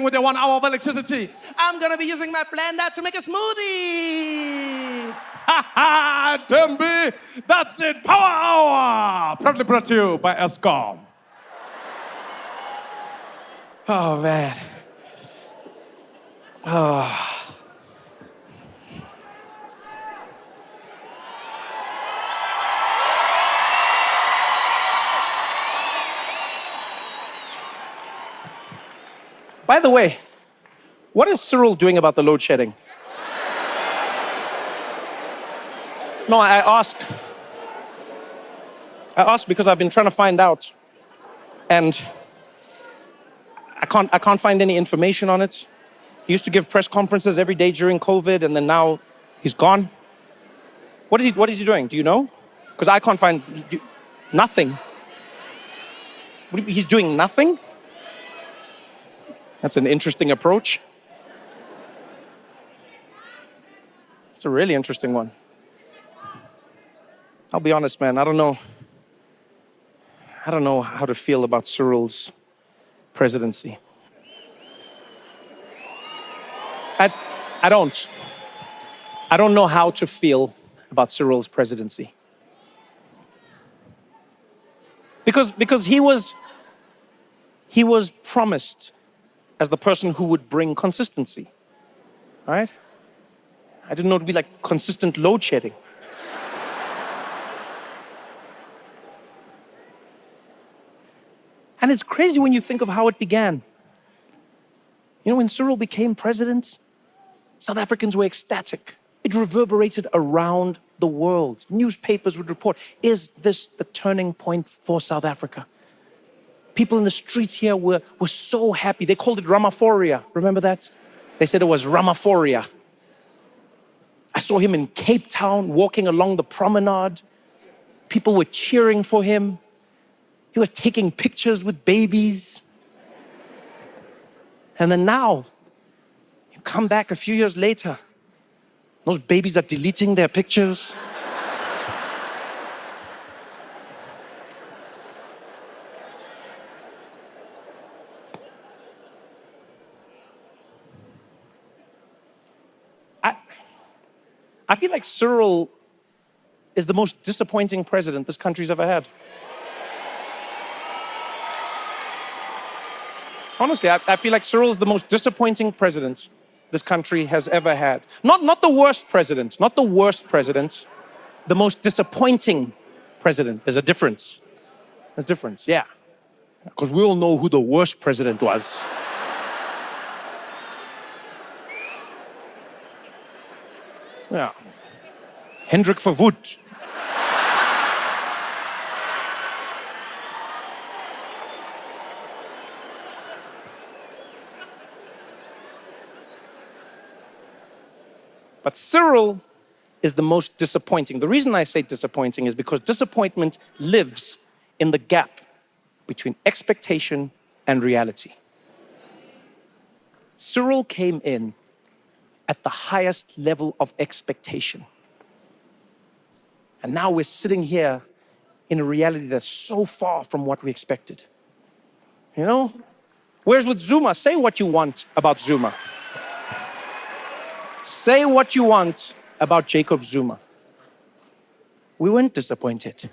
with their 1 hour of electricity. I'm gonna be using my blender to make a smoothie. Ha ha, Demby, that's it, Power Hour! Proudly brought to you by Escom. Oh man. Oh. By the way, what is Cyril doing about the load shedding? No, I ask because I've been trying to find out, and I can't find any information on it. He used to give press conferences every day during COVID, and then now he's gone. What is he doing? Do you know? Because I can't find nothing. He's doing nothing? That's an interesting approach. It's a really interesting one. I'll be honest, man, I don't know how to feel about Cyril's presidency. I don't know how to feel about Cyril's presidency. Because he was promised as the person who would bring consistency, right? I didn't know it would be like consistent load shedding. And it's crazy when you think of how it began. You know, when Cyril became president, South Africans were ecstatic. It reverberated around the world. Newspapers would report, is this the turning point for South Africa? People in the streets here were so happy. They called it Ramaphoria. Remember that? They said it was Ramaphoria. I saw him in Cape Town walking along the promenade. People were cheering for him. He was taking pictures with babies. And then now, you come back a few years later, those babies are deleting their pictures. I feel like Cyril is the most disappointing president this country's ever had. Honestly, I feel like Cyril is the most disappointing president this country has ever had. Not the worst president, not the worst president, the most disappointing president. There's a difference. There's a difference, yeah. Because we all know who the worst president was. Yeah. Hendrik Verwoerd. But Cyril is the most disappointing. The reason I say disappointing is because disappointment lives in the gap between expectation and reality. Cyril came in at the highest level of expectation. And now we're sitting here in a reality that's so far from what we expected. You know? Whereas with Zuma, say what you want about Zuma. Say what you want about Jacob Zuma. We weren't disappointed.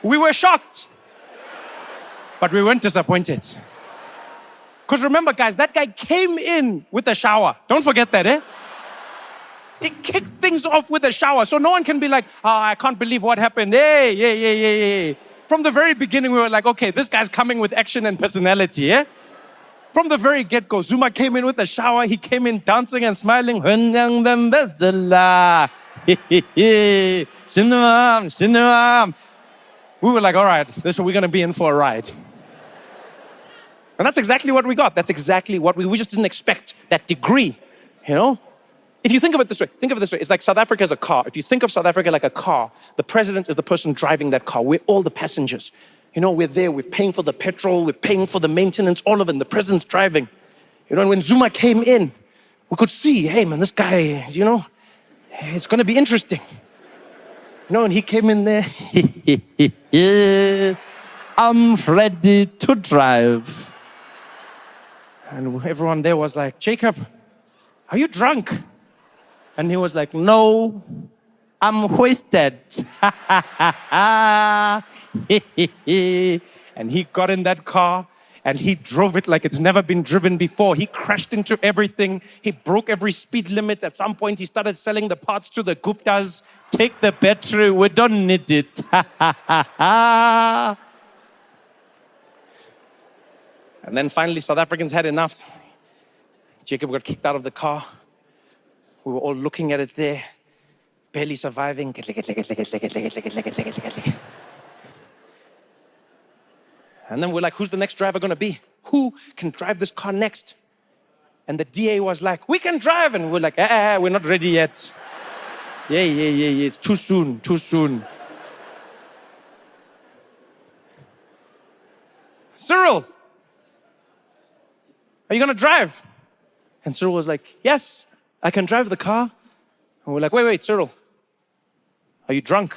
We were shocked. But we weren't disappointed. Because remember, guys, that guy came in with a shower. Don't forget that, eh? He kicked things off with a shower. So no one can be like, oh, I can't believe what happened. Hey. From the very beginning, we were like, okay, this guy's coming with action and personality, eh? From the very get-go, Zuma came in with a shower. He came in dancing and smiling. We were like, all right, we're going to be in for a ride. And that's exactly what we got. That's exactly what we just didn't expect that degree, you know? If you think of it this way, it's like South Africa is a car. If you think of South Africa like a car, the president is the person driving that car. We're all the passengers. You know, we're there, we're paying for the petrol, we're paying for the maintenance, all of it, and the president's driving. You know, and when Zuma came in, we could see, hey man, this guy, you know, it's gonna be interesting. And he came in there. I'm ready to drive. And everyone there was like, Jacob, are you drunk? And he was like, no, I'm wasted. And he got in that car and he drove it like it's never been driven before. He crashed into everything. He broke every speed limit. At some point, he started selling the parts to the Guptas. Take the battery, we don't need it. And then finally, South Africans had enough. Jacob got kicked out of the car. We were all looking at it there, barely surviving. And then we're like, who's the next driver gonna be? Who can drive this car next? And the DA was like, we can drive. And we're like, we're not ready yet. Yeah, it's too soon. Cyril, are you gonna drive? And Cyril was like, yes, I can drive the car. And we're like, wait, Cyril, are you drunk?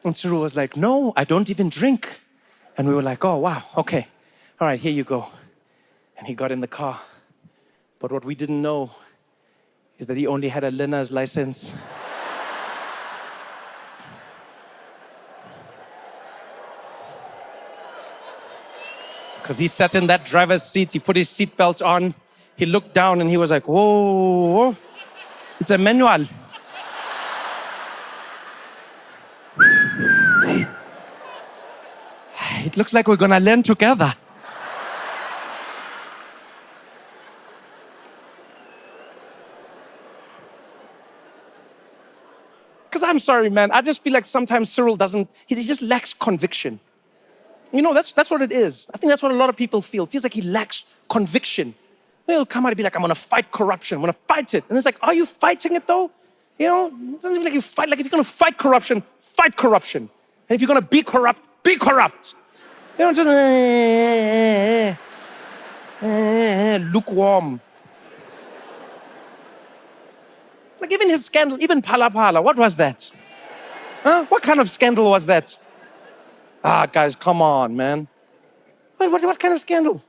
And Cyril was like, no, I don't even drink. And we were like, oh, wow, okay. All right, here you go. And he got in the car. But what we didn't know is that he only had a learner's license. Because he sat in that driver's seat, he put his seatbelt on, he looked down and he was like, whoa, it's a manual. It looks like we're gonna learn together. Because I'm sorry, man, I just feel like sometimes Cyril he just lacks conviction. You know, that's what it is. I think that's what a lot of people feel. It feels like he lacks conviction. He'll come out and be like, I'm gonna fight corruption, I'm gonna fight it. And it's like, are you fighting it though? You know, it doesn't feel like you fight. Like if you're gonna fight corruption, fight corruption. And if you're gonna be corrupt, be corrupt. You know, just lukewarm. Like even his scandal, even Phala Phala, what was that? Huh? What kind of scandal was that? Guys, come on, man. What kind of scandal?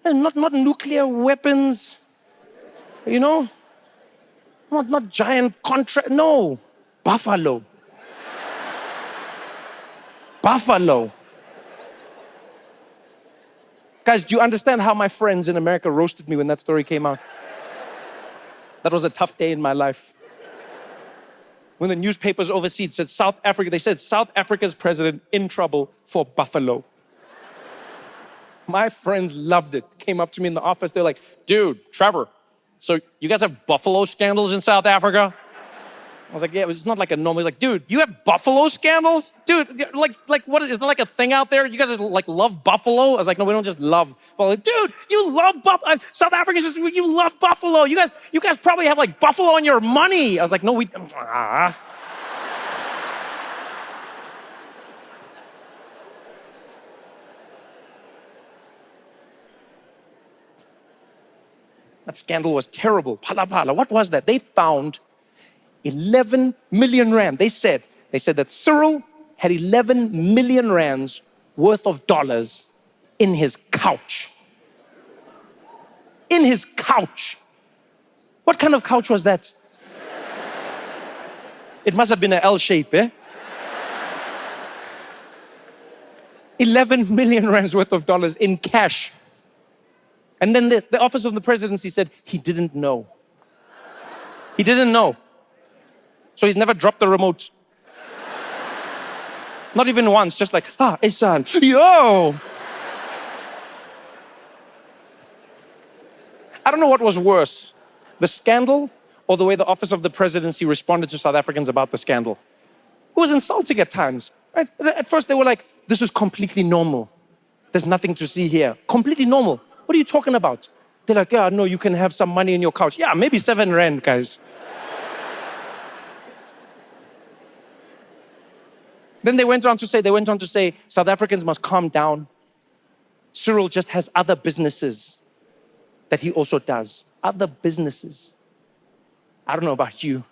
And not nuclear weapons, you know? Not giant contract, no. Buffalo. Buffalo. Guys, do you understand how my friends in America roasted me when that story came out? That was a tough day in my life. When the newspapers overseas said South Africa, they said South Africa's president in trouble for buffalo. My friends loved it. Came up to me in the office, they're like, dude, Trevor, so you guys have buffalo scandals in South Africa? I was like, yeah, it's not like a normal, he's like, dude, you have buffalo scandals? Dude, like what is that like a thing out there? You guys like love buffalo? I was like, no, we don't just love buffalo. Like, dude, you love buffalo. South Africans just, you love buffalo. You guys probably have like buffalo in your money. I was like, no, we, That scandal was terrible. Phala Phala, what was that? They found 11 million rand. They said that Cyril had 11 million rands worth of dollars in his couch. In his couch. What kind of couch was that? It must have been an L shape, eh? 11 million rands worth of dollars in cash. And then the office of the presidency said he didn't know. He didn't know. So he's never dropped the remote. Not even once, just like, son, yo! I don't know what was worse, the scandal or the way the office of the presidency responded to South Africans about the scandal. It was insulting at times, right? At first they were like, this is completely normal. There's nothing to see here. Completely normal. What are you talking about? They're like, yeah, no, you can have some money in your couch. Yeah, maybe 7 rand, guys. Then they went on to say, South Africans must calm down. Cyril just has other businesses that he also does. Other businesses. I don't know about you,